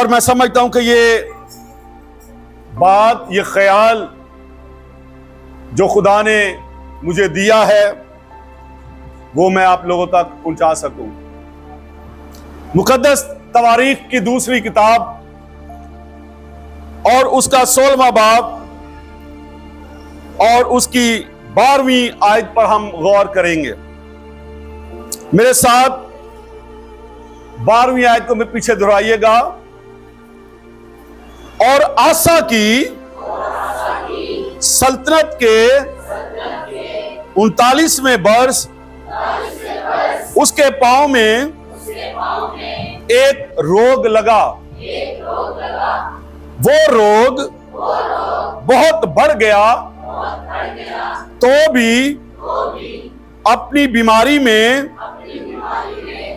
और मैं समझता हूं कि ये बात, ये ख्याल जो खुदा ने मुझे दिया है वो मैं आप लोगों तक पहुंचा सकूं। मुकद्दस तवारीख की दूसरी किताब और उसका 16वां बाब और उसकी 12वीं आयत पर हम गौर करेंगे। मेरे साथ 12वीं आयत को मैं पीछे दोहराइएगा। और आसा की सल्तनत के 39वें वर्ष उसके पांव में एक रोग लगा। वो रोग बहुत बढ़ गया, तो भी अपनी बीमारी में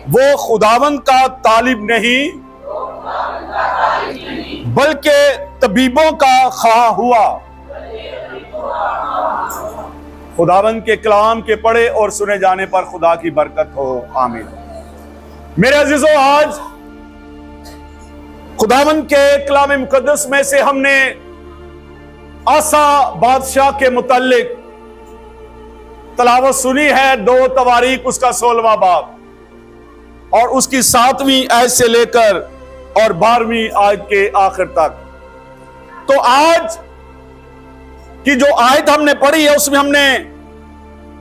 वो खुदावंद का तालिब नहीं बल्कि तबीबों का ख्वाह हुआ। खुदावंद के कलाम के पढ़े और सुने जाने पर खुदा की बरकत हो, आमीन। मेरे अजीजों, आज खुदावंद के कलाम मुकद्दस में से हमने आसा बादशाह के मुतालिक तलावत सुनी है। 2 तवारीख उसका 16वां बाब और उसकी 7वीं आयत से लेकर और 12वीं आयत के आखिर तक। तो आज की जो आयत हमने पढ़ी है उसमें हमने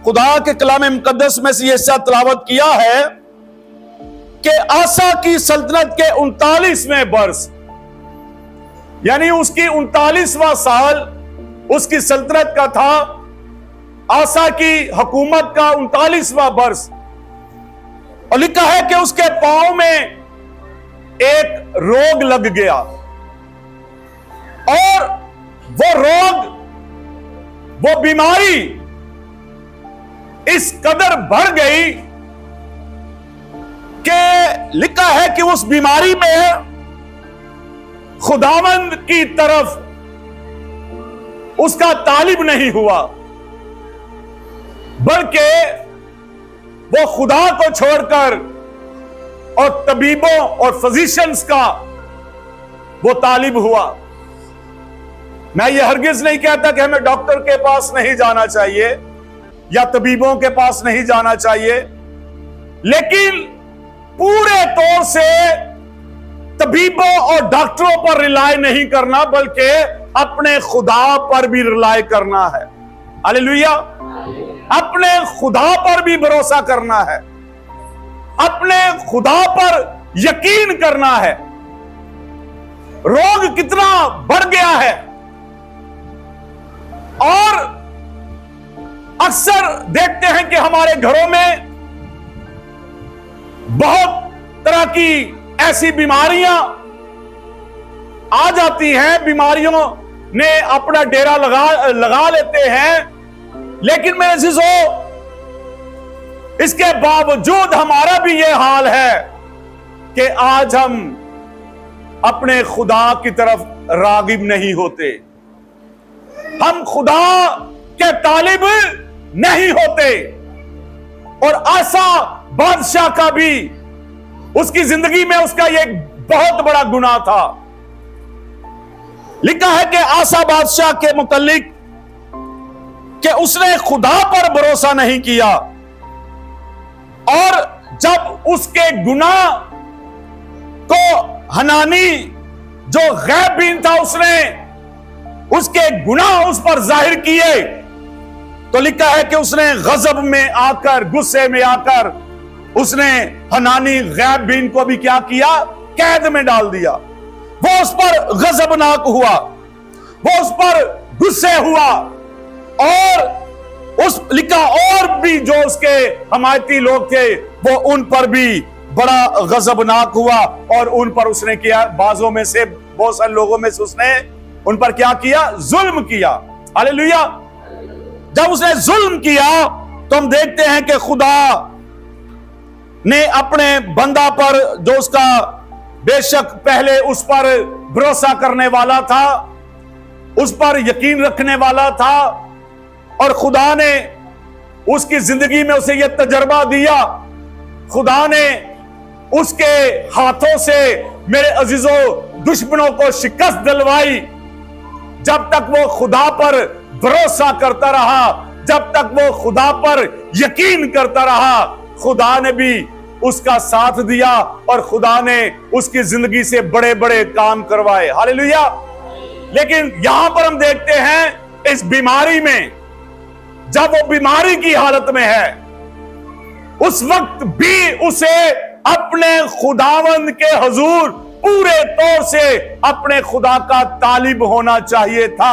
खुदा के कलाम मुकद्दस में से यह हिस्सा तलावत किया है कि आसा की सल्तनत के 39वें वर्ष, यानी उसकी 39वां साल उसकी सल्तनत का था। आसा की हुकूमत का 39वां वर्ष, और लिखा है कि उसके पांव में एक रोग लग गया और वो रोग, वो बीमारी इस कदर बढ़ गई कि लिखा है कि उस बीमारी में खुदावंद की तरफ उसका तालिब नहीं हुआ, बल्कि वो खुदा को छोड़कर और तबीबों और फिजिशियंस का वो तालिब हुआ। मैं ये हरगिज नहीं कहता कि हमें डॉक्टर के पास नहीं जाना चाहिए या तबीबों के पास नहीं जाना चाहिए, लेकिन पूरे तौर से तबीबों और डॉक्टरों पर रिलाय नहीं करना, बल्कि अपने खुदा पर भी रिलाय करना है। हालेलुया। अपने खुदा पर भी भरोसा करना है, अपने खुदा पर यकीन करना है। रोग कितना बढ़ गया है और अक्सर देखते हैं कि हमारे घरों में बहुत तरह की ऐसी बीमारियां आ जाती हैं, बीमारियों ने अपना डेरा लगा लेते हैं। लेकिन मेरे अज़ीज़ों, इसके बावजूद हमारा भी यह हाल है कि आज हम अपने खुदा की तरफ रागिब नहीं होते, हम खुदा के तालिब नहीं होते। और आसा बादशाह का भी उसकी जिंदगी में उसका यह बहुत बड़ा गुनाह था। लिखा है कि आसा बादशाह के मुतालिक कि उसने खुदा पर भरोसा नहीं किया, और जब उसके गुनाह को हनानी जो गैबीन था उसने उसके गुनाह उस पर जाहिर किए, तो लिखा है कि उसने गजब में आकर, गुस्से में आकर उसने हनानी गैबीन को भी क्या किया, कैद में डाल दिया। वो उस पर गजबनाक हुआ, वो उस पर गुस्से हुआ, और उस लिखा और भी जो उसके हमायती लोग थे वो उन पर भी बड़ा गजबनाक हुआ, और उन पर उसने किया, बाजों में से बहुत सारे लोगों में से उसने उन पर क्या किया, जुल्म किया। हालेलुया। जब उसने जुल्म किया तो हम देखते हैं कि खुदा ने अपने बंदा पर, जो उसका बेशक पहले उस पर भरोसा करने वाला था, उस पर यकीन रखने वाला था, और खुदा ने उसकी जिंदगी में उसे यह तजर्बा दिया, खुदा ने उसके हाथों से मेरे अजीजों दुश्मनों को शिकस्त दिलवाई, जब तक वो खुदा पर भरोसा करता रहा, जब तक वो खुदा पर यकीन करता रहा, खुदा ने भी उसका साथ दिया और खुदा ने उसकी जिंदगी से बड़े बड़े काम करवाए। हालेलुया। लेकिन यहां पर हम देखते हैं इस बीमारी में, जब वो बीमारी की हालत में है, उस वक्त भी उसे अपने खुदावंद के हुजूर पूरे तौर से अपने खुदा का तालिब होना चाहिए था।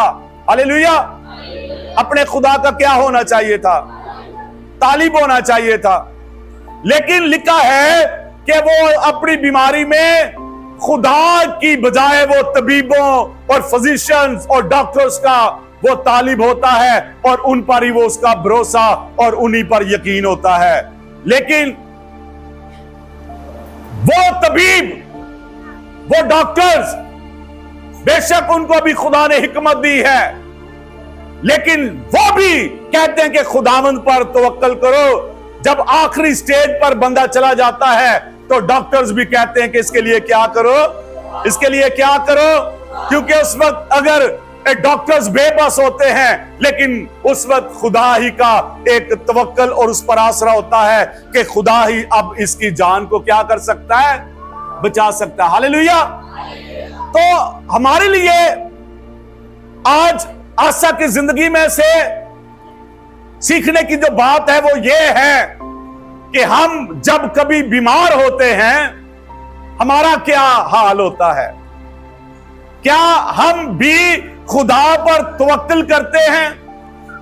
हालेलुया। अपने खुदा का क्या होना चाहिए था? तालिब होना चाहिए था। लेकिन लिखा है कि वो अपनी बीमारी में खुदा की बजाय वो तबीबों और फिजिशियंस और डॉक्टर्स का वो तालिब होता है और उन पर ही वो उसका भरोसा और उन्हीं पर यकीन होता है। लेकिन वो तबीब, वो डॉक्टर्स, बेशक उनको भी खुदा ने हिकमत दी है, लेकिन वो भी कहते हैं कि खुदावंद पर तवक्कल करो। जब आखिरी स्टेज पर बंदा चला जाता है तो डॉक्टर्स भी कहते हैं कि इसके लिए क्या करो, इसके लिए क्या करो, क्योंकि उस वक्त अगर डॉक्टर्स बेबस होते हैं, लेकिन उस वक्त खुदा ही का एक तवक्कल और उस पर आसरा होता है कि खुदा ही अब इसकी जान को क्या कर सकता है, बचा सकता है। हालेलुया। तो हमारे लिए आज आशा की जिंदगी में से सीखने की जो बात है वो ये है कि हम जब कभी बीमार होते हैं हमारा क्या हाल होता है। क्या हम भी खुदा पर तवक्कुल करते हैं?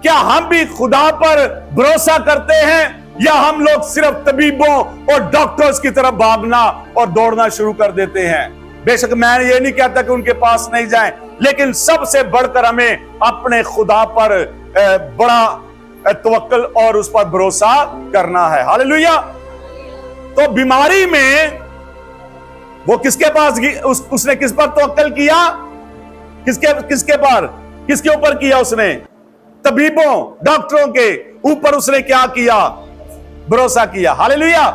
क्या हम भी खुदा पर भरोसा करते हैं, या हम लोग सिर्फ तबीबों और डॉक्टर्स की तरफ भागना और दौड़ना शुरू कर देते हैं? बेशक मैं ये नहीं कहता कि उनके पास नहीं जाएं, लेकिन सबसे बढ़कर हमें अपने खुदा पर बड़ा तवक्कुल और उस पर भरोसा करना है। हालेलुया। तो बीमारी में वो किसके पास उसने किस पर तवक्कुल किया? किसके ऊपर किया उसने? तबीबों, डॉक्टरों के ऊपर उसने क्या किया? भरोसा किया। हालेलुया।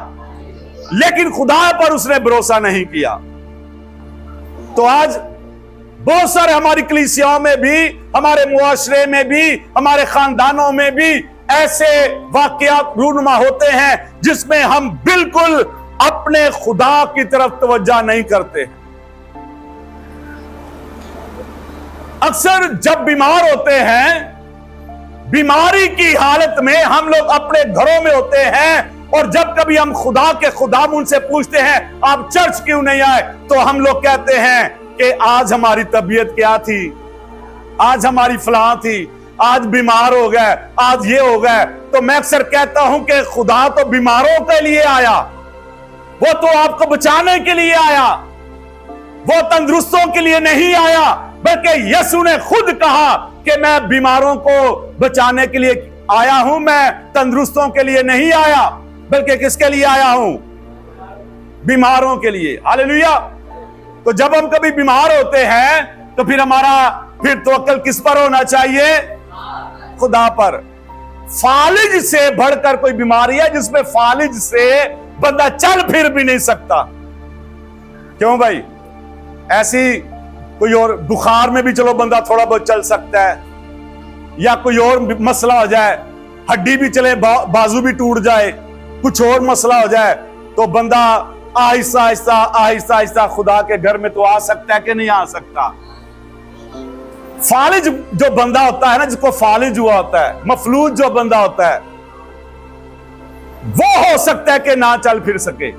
लेकिन खुदा पर उसने भरोसा नहीं किया। तो आज बहुत सारे हमारी कलीसियाओं में भी, हमारे मुआशरे में भी, हमारे खानदानों में भी ऐसे वाकयात रूनुमा होते हैं जिसमें हम बिल्कुल अपने खुदा की तरफ तवज्जो नहीं करते। अक्सर जब बीमार होते हैं, बीमारी की हालत में हम लोग अपने घरों में होते हैं, और जब कभी हम खुदा के खुदाम उनसे पूछते हैं आप चर्च क्यों नहीं आए, तो हम लोग कहते हैं कि आज हमारी तबीयत क्या थी, आज हमारी फलां थी, आज बीमार हो गए, आज ये हो गए। तो मैं अक्सर कहता हूं कि खुदा तो बीमारों के लिए आया, वो तो आपको बचाने के लिए आया, वो तंदुरुस्तों के लिए नहीं आया, बल्कि यीशु ने खुद कहा कि मैं बीमारों को बचाने के लिए आया हूं, मैं तंदुरुस्तों के लिए नहीं आया, बल्कि किसके लिए आया हूं? बीमारों के लिए। हालेलुया। तो जब हम कभी बीमार होते हैं तो फिर तवक्कुल किस पर होना चाहिए? खुदा पर। फालिज से बढ़कर कोई बीमारी है जिसमें फालिज से बंदा चल फिर भी नहीं सकता। क्यों भाई? ऐसी कोई और बुखार में भी चलो बंदा थोड़ा बहुत चल सकता है, या कोई और मसला हो जाए, हड्डी भी चले, बाजू भी टूट जाए, कुछ और मसला हो जाए, तो बंदा आहिस्ता आहिस्ता खुदा के घर में तो आ सकता है कि नहीं आ सकता? फालिज जो बंदा होता है ना, जिसको फालिज हुआ होता है, मफलूज जो बंदा होता है, वो हो सकता है कि ना चल फिर सके।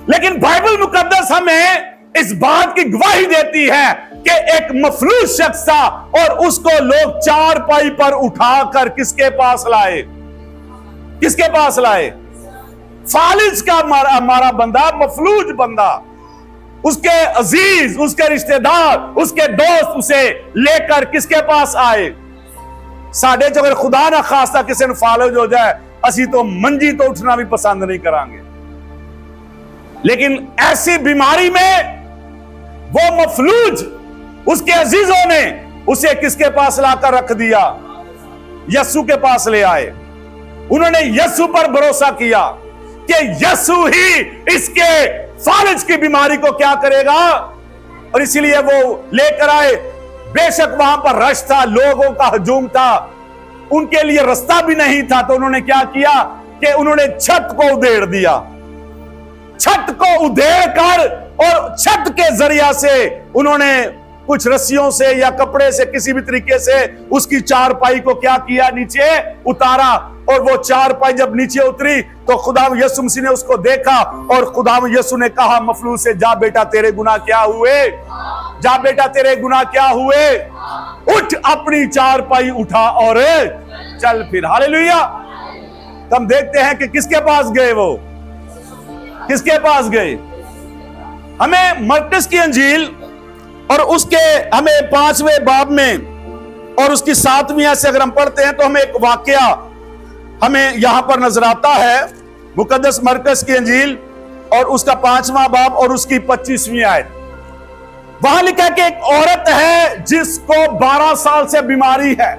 लेकिन बाइबल मुकद्दस हमें इस बात की गवाही देती है कि एक मफलूज शख्स था और उसको लोग चारपाई पर उठाकर किसके पास लाए? किसके पास लाए? फालिज का मारा बंदा, मफलूज बंदा, उसके अजीज, उसके रिश्तेदार, उसके दोस्त उसे लेकर किसके पास आए? साढ़े च अगर खुदा ना खास्ता किसी ने फालिज हो जाए, असी तो मंजी तो उठना भी पसंद नहीं करांगे। लेकिन ऐसी बीमारी में वो मफलूज, उसके अजीजों ने उसे किसके पास लाकर रख दिया? यीशु के पास ले आए। उन्होंने यीशु पर भरोसा किया कि यीशु ही इसके फालिज की बीमारी को क्या करेगा, और इसीलिए वो लेकर आए। बेशक वहां पर रश था, लोगों का हजूम था, उनके लिए रास्ता भी नहीं था, तो उन्होंने क्या किया कि उन्होंने छत को उधेड़ दिया। छत को उधेड़ कर और छत के जरिया से उन्होंने कुछ रस्सियों से या कपड़े से किसी भी तरीके से उसकी चारपाई को क्या किया, नीचे उतारा। और वो चारपाई जब नीचे उतरी तो खुदाम यीशु मसीह ने उसको देखा और खुदाम यीशु ने कहा मफलूस से, जा बेटा तेरे गुनाह क्या हुए, जा बेटा तेरे गुनाह क्या हुए, उठ अपनी चारपाई उठा और चल फिर। हालेलुया। हम देखते हैं कि किसके पास गए, वो किसके पास गए। हमें मरकुस की अंजील और उसके हमें 5वें बाब में और उसकी 7वीं आयत से अगर हम पढ़ते हैं तो हमें एक वाकया हमें यहां पर नजर आता है। मुकद्दस मरकुस की अंजील और उसका 5वां बाब और उसकी 25वीं आयत। वहां लिखा है कि एक औरत है जिसको 12 साल से बीमारी है।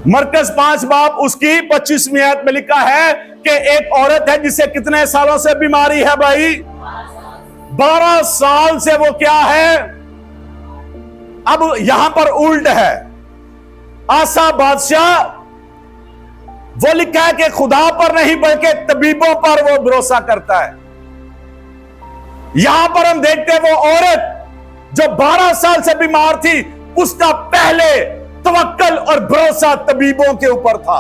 मरकुस 5 बाब उसकी 25वीं आयत में लिखा है कि एक औरत है जिसे कितने सालों से बीमारी है भाई, 12 साल से वो क्या है। अब यहां पर उल्ट है। आसा बादशाह वो लिखा है कि खुदा पर नहीं बल्कि तबीबों पर वो भरोसा करता है। यहां पर हम देखते हैं वो औरत जो 12 साल से बीमार थी, उसका पहले तवक्कल और भरोसा तबीबों के ऊपर था।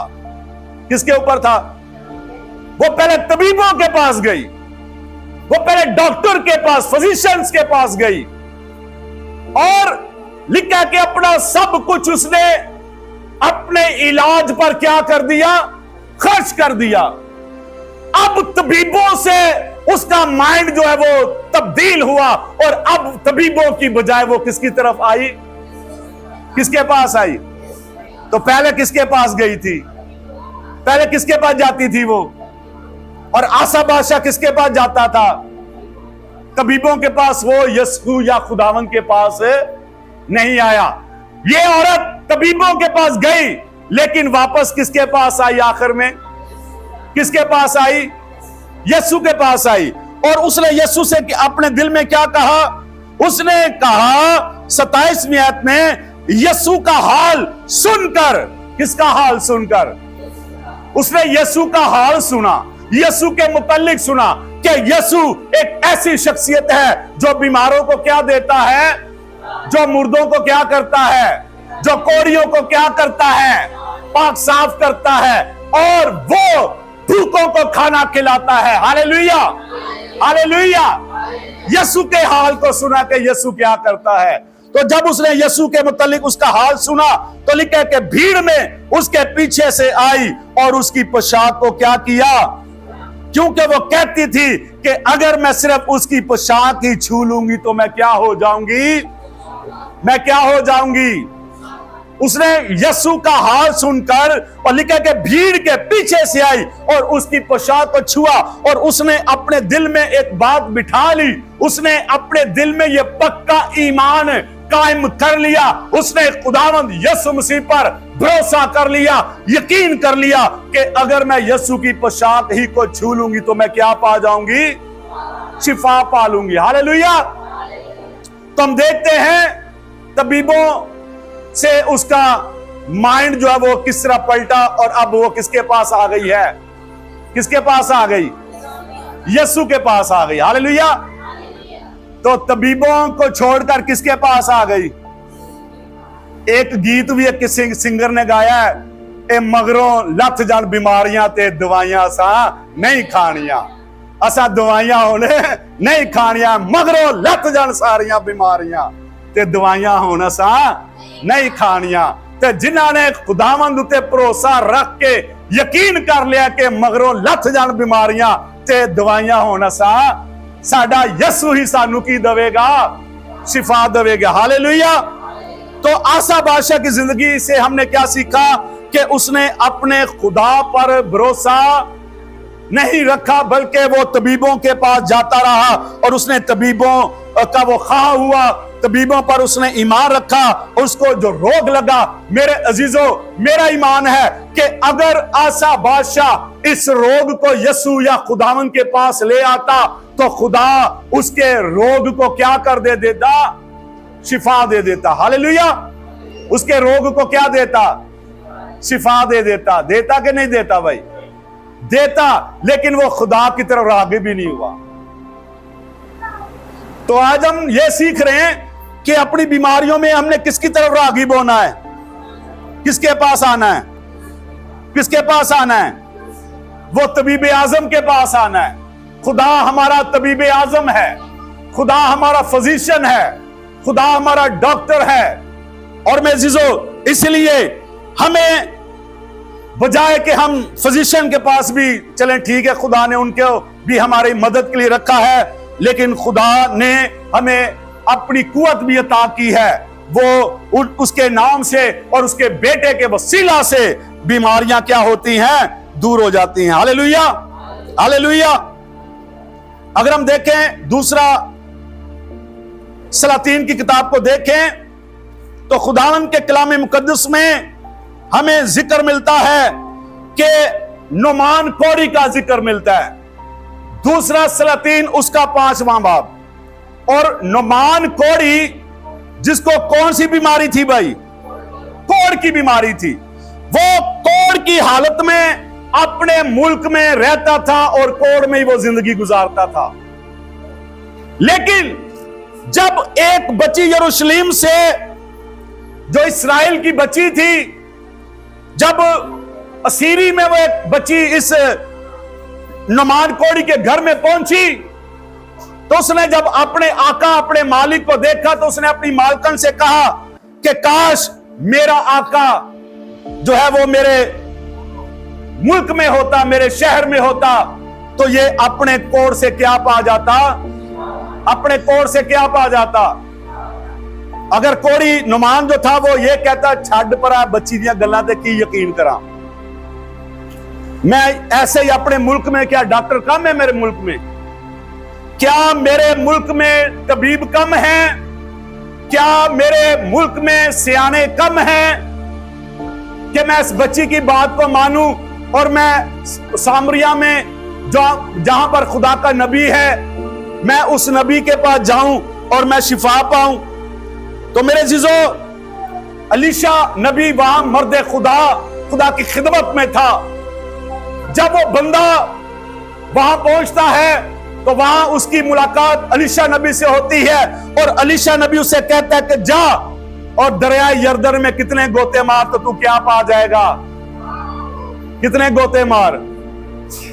किसके ऊपर था? वो पहले तबीबों के पास गई, वो पहले डॉक्टर के पास, फिजिशियंस के पास गई और लिखा कि अपना सब कुछ उसने अपने इलाज पर क्या कर दिया, खर्च कर दिया। अब तबीबों से उसका माइंड जो है वो तब्दील हुआ और अब तबीबों की बजाय वो किसकी तरफ आई, किसके पास आई? तो पहले किसके पास गई थी? पहले किसके पास जाती थी वो? और आसा बादशाह किसके पास जाता था? तबीबों के पास। वो यस्सु या खुदावन के पास नहीं आया। ये औरत तबीबों के पास गई लेकिन वापस किसके पास आई? आखिर में किसके पास आई? यस्सु के पास आई। और उसने यस्सु से अपने दिल में क्या कहा? उसने कहा 27वीं आयत में, यस्सु का हाल सुनकर। किसका हाल सुनकर? उसने यस्सु का हाल सुना, यस्सु के मुतल्लिक सुना कि यस्सु एक ऐसी शख्सियत है जो बीमारों को क्या देता है, जो मुर्दों को क्या करता है, जो कोड़ियों को क्या करता है, पाक साफ करता है और वो भूखों को खाना खिलाता है। Hallelujah, hallelujah. यस्सु के हाल को सुना कि यस्सु क्या करता है। तो जब उसने यस्सु के मुतालिक उसका हाल सुना तो लिखा कि भीड़ में उसके पीछे से आई और उसकी पोशाक को क्या किया, क्योंकि वो कहती थी कि अगर मैं सिर्फ उसकी पोशाक ही छू लूंगी तो मैं क्या हो जाऊंगी, मैं क्या हो जाऊंगी। उसने यस्सु का हाल सुनकर और लिखा कि भीड़ के पीछे से आई और उसकी पोशाक को छुआ और उसने अपने दिल में एक बात बिठा ली। उसने अपने दिल में यह पक्का ईमान कायम कर लिया। उसने खुदावंद यीशु मसीह पर भरोसा कर लिया, यकीन कर लिया कि अगर मैं यीशु की पोशाक ही को छू लूंगी तो मैं क्या पा जाऊंगी, शिफा पा लूंगी। हालेलुया। तो हम देखते हैं तबीबों से उसका माइंड जो है वो किस तरह पलटा और अब वो किसके पास आ गई है, किसके पास आ गई, यीशु के पास आ गई। हालेलुया। तो तबीबों को छोड़कर किसके पास आ गई? एक गीत भी एक सिंगर ने गाया है, ए मगरों लथ जान बीमारियां ते दवाइयां सा नहीं खानियां, असा दवाइयां होने नहीं खानियां, मगरों लथ जान सारियां बीमारियां ते दवाइयां होना सा नहीं खानियां। ते जिन्हां ने खुदावंद उते भरोसा रख के यकीन कर लिया कि मगरों लथ जान बीमारियां ते दवाइयां होना सा, साडा यीशु ही सानू की देवेगा, शिफा देवेगा। हालेलुया। तो आसा बादशाह की जिंदगी से हमने क्या सीखा कि उसने अपने खुदा पर भरोसा नहीं रखा बल्कि वो तबीबों के पास जाता रहा और उसने तबीबों का वो खा हुआ, तबीबों पर उसने ईमान रखा। उसको जो रोग लगा, मेरे अजीजों, मेरा ईमान है कि अगर आसा बादशाह इस रोग को यीशु या खुदावन के पास ले आता तो खुदा उसके रोग को क्या कर दे देता? शिफा दे देता। हालेलुया। उसके रोग को क्या देता? शिफा दे देता। देता कि नहीं देता भाई? देता। लेकिन वो खुदा की तरफ राग़िब भी नहीं हुआ। तो आज हम ये सीख रहे हैं कि अपनी बीमारियों में हमने किसकी तरफ राग़िब होना है? किसके पास आना है? किसके पास आना है? वो तबीब आजम के पास आना है। खुदा हमारा तबीब आजम है, खुदा हमारा फिजिशियन है, खुदा हमारा डॉक्टर है। और मैं जीजो, इसलिए हमें बजाय कि हम फिजिशियन के पास भी चलें, ठीक है, खुदा ने उनको भी हमारी मदद के लिए रखा है, लेकिन खुदा ने हमें अपनी कुव्वत भी अता की है। वो उसके नाम से और उसके बेटे के वसीला से बीमारियां क्या होती हैं? दूर हो जाती हैं। Hallelujah, hallelujah. अगर हम देखें दूसरा सलातीन की किताब को देखें तो खुदावंद के कलाम मुकद्दस में हमें जिक्र मिलता है कि नुमान कोढ़ी का जिक्र मिलता है। दूसरा सलातीन उसका 5वां बाब। और नुमान कोढ़ी, जिसको कौन सी बीमारी थी भाई? कोढ़ की बीमारी थी। वो कोढ़ की हालत में अपने मुल्क में रहता था और कोढ़ में ही वो जिंदगी गुजारता था। लेकिन जब एक बच्ची यरूशलेम से, जो इस्राएल की बच्ची थी, जब असीरी में वो एक बच्ची इस नुमान कोढ़ी के घर में पहुंची, तो उसने जब अपने आका, अपने मालिक को देखा, तो उसने अपनी मालकन से कहा कि काश मेरा आका जो है वो मेरे मुल्क में होता, मेरे शहर में होता, तो ये अपने कोढ़ से क्या पा जाता? अपने कोढ़ से क्या पा जाता? अगर कोढ़ी नुमान जो था वो ये कहता, छड़ परा बच्ची दियां गल्लां ते की यकीन करा, मैं ऐसे ही अपने मुल्क में, क्या डॉक्टर कम है मेरे मुल्क में? क्या मेरे मुल्क में तबीब कम है? क्या मेरे मुल्क में सियाने कम हैं कि मैं इस बच्ची की बात को मानूं और मैं सामरिया में जहां पर खुदा का नबी है, मैं उस नबी के पास जाऊं और मैं शिफा पाऊं? तो मेरे जीजो, अलीशा नबी वहां मर्द खुदा की खिदमत में था। जब वो बंदा वहां पहुंचता है तो वहां उसकी मुलाकात अलीशा नबी से होती है और अलीशा नबी उसे कहता है कि जा और दरिया यरदन में कितने गोते मार तो तू क्या पा जाएगा? कितने गोते मार?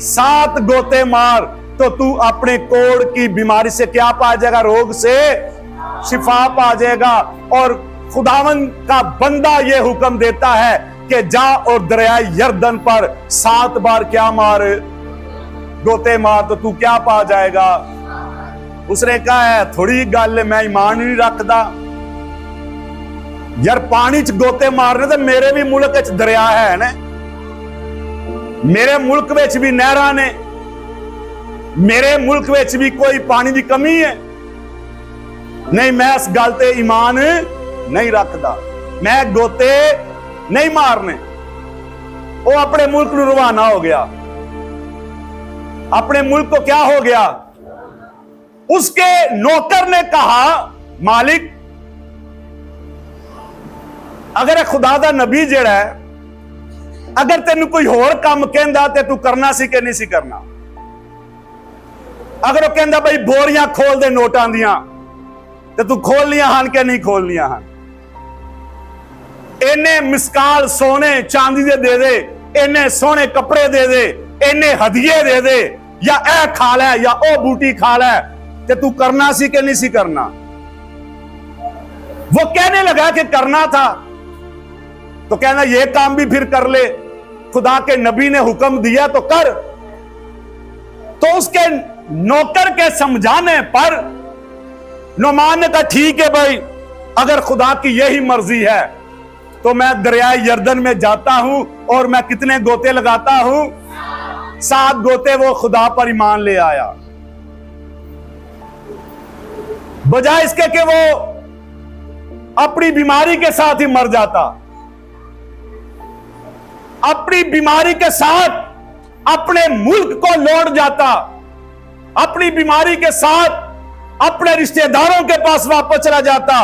7 गोते मार तो तू अपने कोढ़ की बीमारी से क्या पा जाएगा? रोग से शिफा पा जाएगा। और खुदावंद का बंदा ये हुक्म देता है कि जा और दरिया यरदन पर 7 बार क्या मार? गोते मार तो तू क्या पा जाएगा? उसने कहा है थोड़ी गल, मैं ईमान नहीं रखता यार, पानी च गोते मारने तो मेरे भी मुल्क च दरिया है ना, मेरे मुल्क में भी नहरां ने, मेरे मुल्क में भी कोई पानी की कमी है नहीं? मैं इस गल ते ईमान नहीं रखता, मैं गोते नहीं मारने। वो अपने मुल्क में रवाना हो गया। अपने मुल्क को क्या हो गया? उसके नौकर ने कहा, मालिक अगर खुदा दा नबी जेड़ा है, अगर तेन कोई होर काम कहंदा ते तू करना सी कि नहीं सी करना? अगर वो कहंदा भाई बोरियां खोल दे नोटां दियां, ते तू खोल लिया हन कि नहीं खोल लिया हन? इन्ने मिसकाल सोने चांदी दे, इन्ने सोने कपड़े दे, इन्ने हदिये दे, या ए खा ले या ओ बूटी खा ले, ते तू करना सी कि नहीं सी करना? वो कहने लगा कि करना था। तो कहना ये काम भी फिर कर ले, खुदा के नबी ने हुक्म दिया तो कर। तो उसके नौकर के समझाने पर नुमान ने कहा ठीक है भाई, अगर खुदा की यही मर्जी है तो मैं दरिया यरदन में जाता हूं और मैं कितने गोते लगाता हूं? 7 गोते। वो खुदा पर ईमान ले आया, बजाय इसके कि वो अपनी बीमारी के साथ ही मर जाता, अपनी बीमारी के साथ अपने मुल्क को लौट जाता। अपनी बीमारी के साथ अपने रिश्तेदारों के पास वापस चला जाता।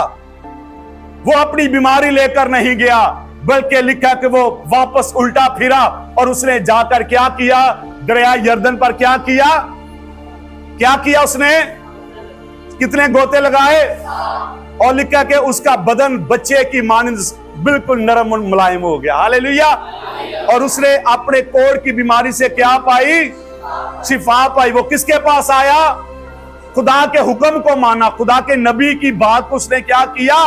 वो अपनी बीमारी लेकर नहीं गया, बल्कि लिखा कि वो वापस उल्टा फिरा और उसने जाकर क्या किया? दरिया यर्दन पर क्या किया? क्या किया उसने? कितने गोते लगाए? और लिखा कि उसका बदन बच्चे की मानिंद बिल्कुल नरम और मुलायम हो गया। हालेलुया। और उसने अपने कोढ़ की बीमारी से क्या पाई? शिफा पाई। वो किसके पास आया? खुदा के हुक्म को माना, खुदा के नबी की बात को उसने क्या किया?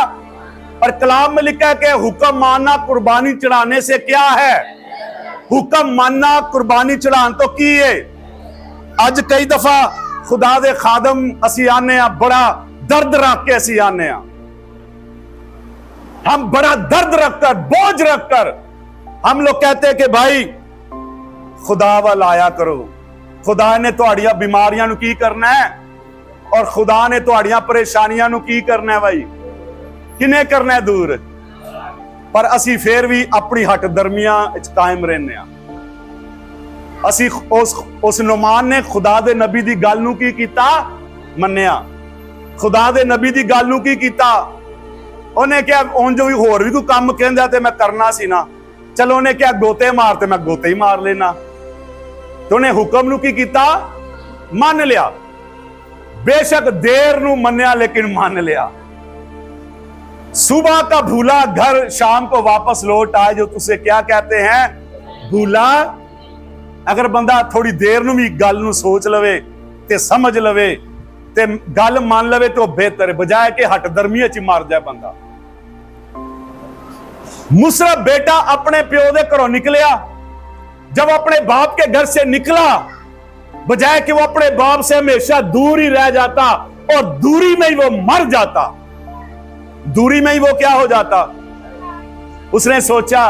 और कलाम में लिखा है कि हुक्म मानना कुर्बानी चढ़ाने से क्या है? हुक्म मानना कुर्बानी चढ़ान तो की है। अज कई दफा खुदा दे खादम असी आने बड़ा दर्द रख के असी आने, हम बड़ा दर्द रखकर, बोझ रखकर हम लोग कहते हैं कि भाई खुदा वाल आया करो। खुदा ने तुहाड़ियां बीमारियां नू की करना है और खुदा ने तुहाड़ियां परेशानियां नू की करना है भाई, किने करना है दूर। पर असी फिर भी अपनी हट दरमिया कायम रहने। असी उस नुमान ने खुदा दे नबी दी गल नू की कीता? मन्निया। खुदा दे नबी दी गल नू की कीता? उन्हें क्या उन जो भी होर भी कोई काम कहंदा ते मैं करना सी ना, चलो उन्हें क्या गोते मार ते मैं गोते ही मार लेना। तो उन्हें हुक्म नू की कीता? मान लिया। बेशक देर नू मन्निया लेकिन मान लिया। सुबह का भूला घर शाम को वापस लौट आए, जो तुझे क्या कहते हैं? भूला। अगर बंदा थोड़ी देर नू भी गल नू सोच लवे ते समझ लवे ते गल मान लवे तो बेहतर है, बजाय कि हट दरमिया च मर जाए बंदा। मूसा बेटा अपने प्यो दे घरों निकलिया, जब अपने बाप के घर से निकला, बजाय कि वो अपने बाप से हमेशा दूर ही रह जाता और दूरी में ही वो मर जाता, दूरी में ही वो क्या हो जाता? उसने सोचा,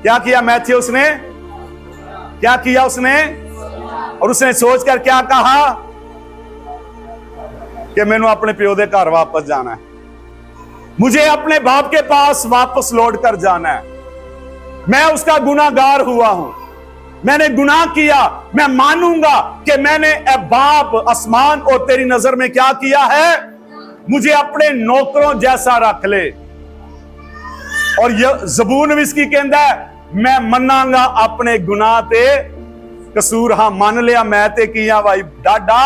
क्या किया मैथ्यू? उसने क्या किया? उसने और उसने सोचकर क्या कहा कि मैंने अपने प्यो दे घर वापस जाना है, मुझे अपने बाप के पास वापस लौट कर जाना है। मैं उसका गुनाहगार हुआ हूं, मैंने गुनाह किया। मैं मानूंगा कि मैंने ए बाप आसमान और तेरी नजर में क्या किया है? मुझे अपने नौकरों जैसा रख ले। और यह ज़बूर इसकी कहता है, मैं मनांगा अपने गुनाह ते कसूर। हां मान लिया मैं ते किया भाई डाडा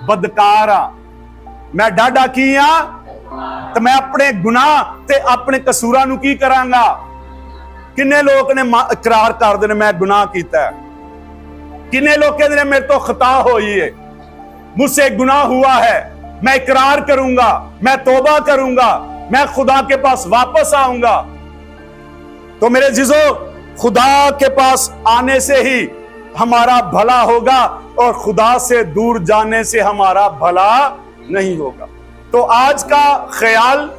बदकार हां, मैं डाडा किया तो मैं अपने गुनाह ते अपने कसूरां नू की करांगा। किन्ने लोग ने इकरार कर देने मैं गुनाह किया है, किन्ने लोग कहते मेरे तो खता हुई है, मुझसे गुनाह हुआ है, मैं इकरार करूंगा, मैं तौबा करूंगा, मैं खुदा के पास वापस आऊंगा। तो मेरे जिजो, खुदा के पास आने से ही हमारा भला होगा और खुदा से दूर जाने से हमारा भला नहीं होगा। तो आज का ख्याल,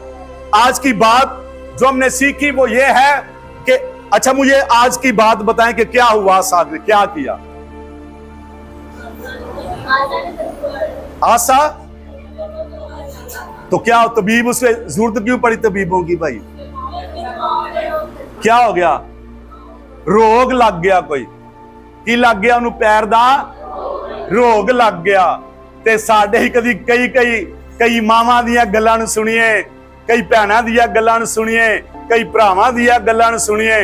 आज की बात जो हमने सीखी वो ये है कि अच्छा मुझे आज की बात बताएं कि क्या हुआ, साथ में क्या किया? आसा तो क्या तबीब उससे जरूरत क्यों पड़ी तबीबों की भाई? क्या हो गया? रोग लग गया। कोई की लग गया? उन्होंने पैर दा रोग लग गया। ते साडे ही कदी कई मावां दियां गल्लां नूं सुनिए, कई भैणां दियां गल्लां नूं सुनिए, कई भरावां दियां गल्लां नूं सुनिए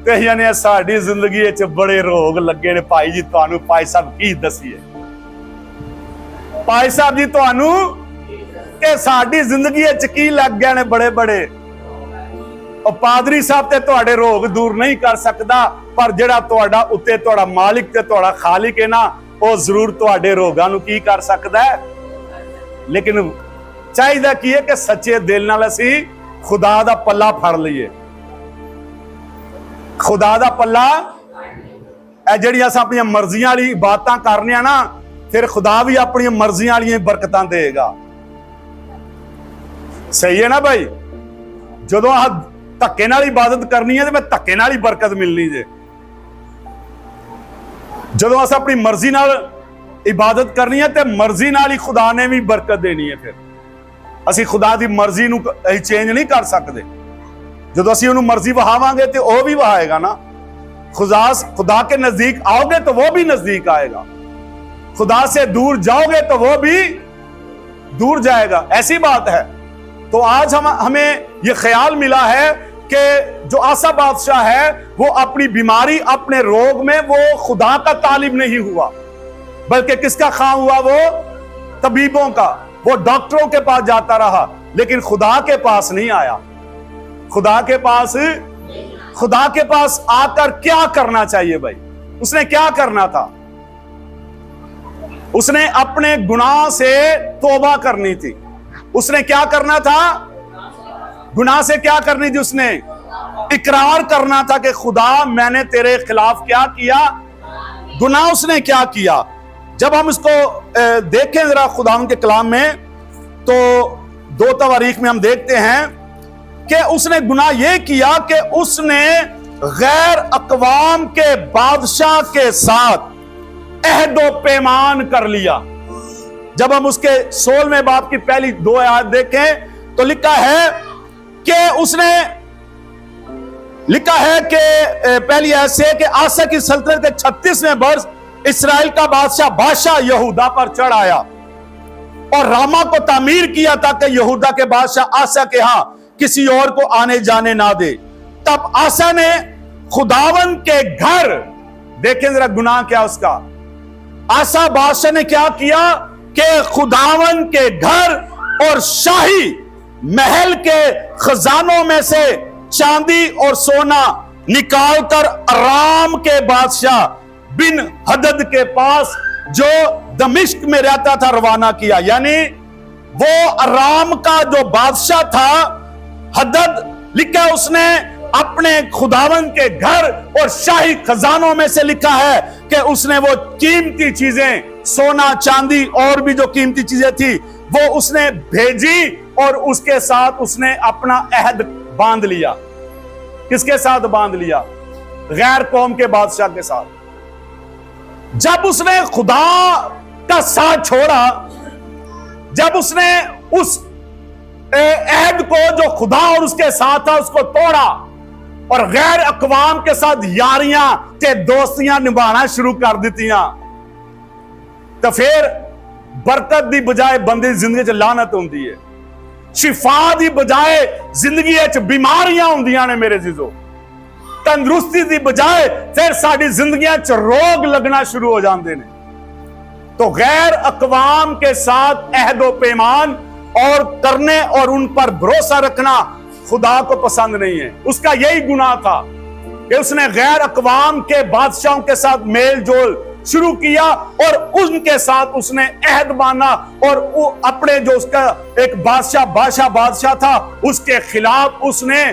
ते असीं ने साडी जिंदगी विच बड़े रोग लगे ने। भाई जी तुहानूं भाई साहब की दसीए? भाई साहब जी तुहानूं कि साडी जिंदगी विच की लग गए ने बड़े बड़े। और पादरी साहब ते तुहाडे रोग दूर नहीं कर सकदा, पर जिहड़ा तुहाडा उत्ते तुहाडा मालिक ते तुहाडा खालिक है ना, वो जरूर तुहाडे रोगां नूं की कर सकदा है। लेकिन चाहिए की है कि सच्चे दिल नाल असी खुदा दा पल्ला फड़ लईए। खुदा दा पल्ला जिहड़ियां असां अपनी मर्जियां वाली बातां करने ना, फिर खुदा भी अपनी मर्जियां वाली बरकतां देगा। सही है ना भाई? जदों धक्के नाल इबादत करनी है तो मैं धक्के नाल ही बरकत मिलनी जे। जदों अस अपनी मर्जी नाल इबादत करनी है तो मर्जी नाल ही खुदा ने भी बरकत देनी है। फिर असी खुदा की मर्जी नूं चेंज नहीं कर सकते। जदों असी उन्होंने मर्जी वहावांगे तो वह भी वहाएगा ना। खुदा के नजदीक आओगे तो वह भी नजदीक आएगा। खुदा से दूर जाओगे तो वो भी दूर जाएगा, ऐसी बात है। तो आज हमें ये ख्याल मिला है कि जो आसा बादशाह है वो अपनी बीमारी, अपने रोग में वो खुदा का तालिब नहीं हुआ, बल्कि किसका खां हुआ? वो तबीबों का, वो डॉक्टरों के पास जाता रहा, लेकिन खुदा के पास नहीं आया। खुदा के पास आकर क्या करना चाहिए भाई? उसने क्या करना था? उसने अपने गुनाह से तौबा करनी थी। उसने क्या करना था? गुनाह से क्या करनी थी? उसने इकरार करना था कि खुदा मैंने तेरे खिलाफ क्या किया, गुनाह उसने क्या किया। जब हम इसको देखें जरा खुदा के कलाम में, तो 2 तवारीख में हम देखते हैं कि उसने गुनाह यह किया कि उसने गैर अकवाम के बादशाह के साथ अहदो पैमान कर लिया। जब हम उसके 16वें बाब की पहली 2 आयत देखें तो लिखा है कि पहली आयत से कि आसा की सल्तनत के 36वें वर्ष इस्राएल का बादशाह यहूदा पर चढ़ आया और रामा को तामीर किया ताकि यहूदा के बादशाह आसा के यहां किसी और को आने जाने ना दे। तब आसा ने खुदावन के घर, देखें जरा गुनाह क्या उसका, आसा बादशाह ने क्या किया कि खुदावन के घर और शाही महल के खजानों में से चांदी और सोना निकालकर अराम के बादशाह बिन हदद के पास जो दमिश्क में रहता था रवाना किया। यानी वो अराम का जो बादशाह था हदद, लिखा उसने अपने खुदावन के घर और शाही खजानों में से लिखा है कि उसने वो कीमती चीजें, सोना चांदी और भी जो कीमती चीजें थी वो उसने भेजी और उसके साथ उसने अपना अहद बांध लिया। किसके साथ बांध लिया? गैर कौम के बादशाह के साथ। जब उसने खुदा का साथ छोड़ा, जब उसने उस अहद को जो खुदा और उसके साथ था उसको तोड़ा और गैर अकवाम के साथ यारियां ते दोस्तियां निभाना शुरू कर दितियां, तो फिर बरकत दी बजाय बंदी जिंदगी च लानत होंदी है, शिफा दी बजाय जिंदगी च बीमारियां होंदियां ने मेरे जीजो, तंदुरुस्ती दी बजाय फिर साडी जिंदगियां च रोग लगना शुरू हो जाते हैं। तो गैर अकवाम के साथ अहदो पैमान और करने और उन पर भरोसा रखना खुदा को पसंद नहीं है। उसका यही गुनाह था कि उसने गैर अकवाम के बादशाहों के साथ मेल जोल शुरू किया और उनके साथ उसने अहद माना और वो अपने जो उसका एक बादशाह था उसके खिलाफ उसने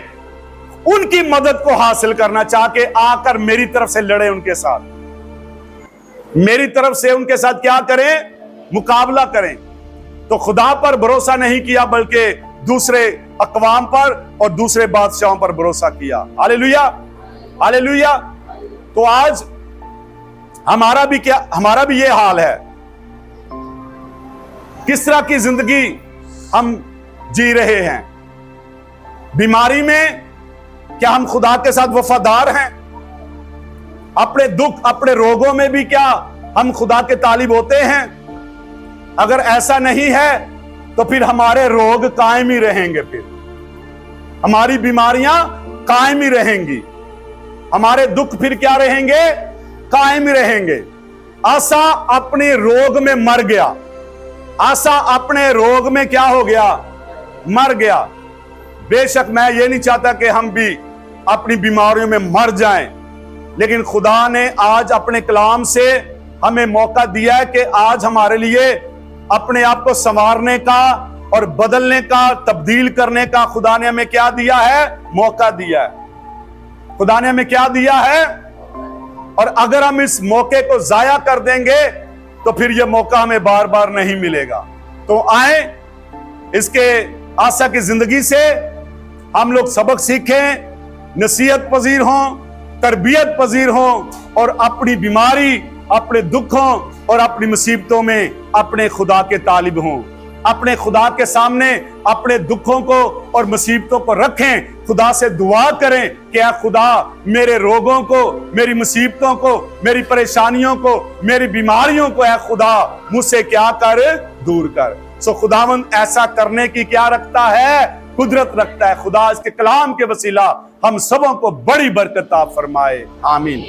उनकी मदद को हासिल करना चाह के आकर मेरी तरफ से लड़े, उनके साथ, मेरी तरफ से उनके साथ क्या करें? मुकाबला करें। तो खुदा पर भरोसा नहीं किया बल्कि दूसरे अकवाम पर और दूसरे बादशाहों पर भरोसा किया। Hallelujah, hallelujah. तो आज हमारा भी ये हाल है। किस तरह की जिंदगी हम जी रहे हैं? बीमारी में क्या हम खुदा के साथ वफादार हैं? अपने दुख, अपने रोगों में भी क्या हम खुदा के तालिब होते हैं? अगर ऐसा नहीं है तो फिर हमारे रोग कायम ही रहेंगे, फिर हमारी बीमारियां कायम ही रहेंगी, हमारे दुख फिर क्या रहेंगे? कायम ही रहेंगे। आसा अपने रोग में मर गया, आसा अपने रोग में क्या हो गया? मर गया। बेशक मैं ये नहीं चाहता कि हम भी अपनी बीमारियों में मर जाएं, लेकिन खुदा ने आज अपने कलाम से हमें मौका दिया है कि आज हमारे लिए अपने आप को संवारने का और बदलने का, तब्दील करने का खुदा ने हमें क्या दिया है? मौका दिया है। खुदा ने हमें क्या दिया है? और अगर हम इस मौके को जाया कर देंगे तो फिर यह मौका हमें बार बार नहीं मिलेगा। तो आए इसके आसा की जिंदगी से हम लोग सबक सीखें, नसीहत पजीर हों, तरबियत पजीर हों और अपनी बीमारी, अपने दुखों और अपनी मुसीबतों में अपने खुदा के तालिब हों। अपने खुदा के सामने अपने दुखों को और मुसीबतों को रखें, खुदा से दुआ करें कि या खुदा मेरे रोगों को, मेरी मुसीबतों को, मेरी परेशानियों को, मेरी बीमारियों को, या खुदा मुझसे क्या कर, दूर कर। सो खुदावंद ऐसा करने की क्या रखता है, कुदरत रखता है। खुदा इसके कलाम के वसीला हम सबों को बड़ी बरकत फरमाए, आमीन।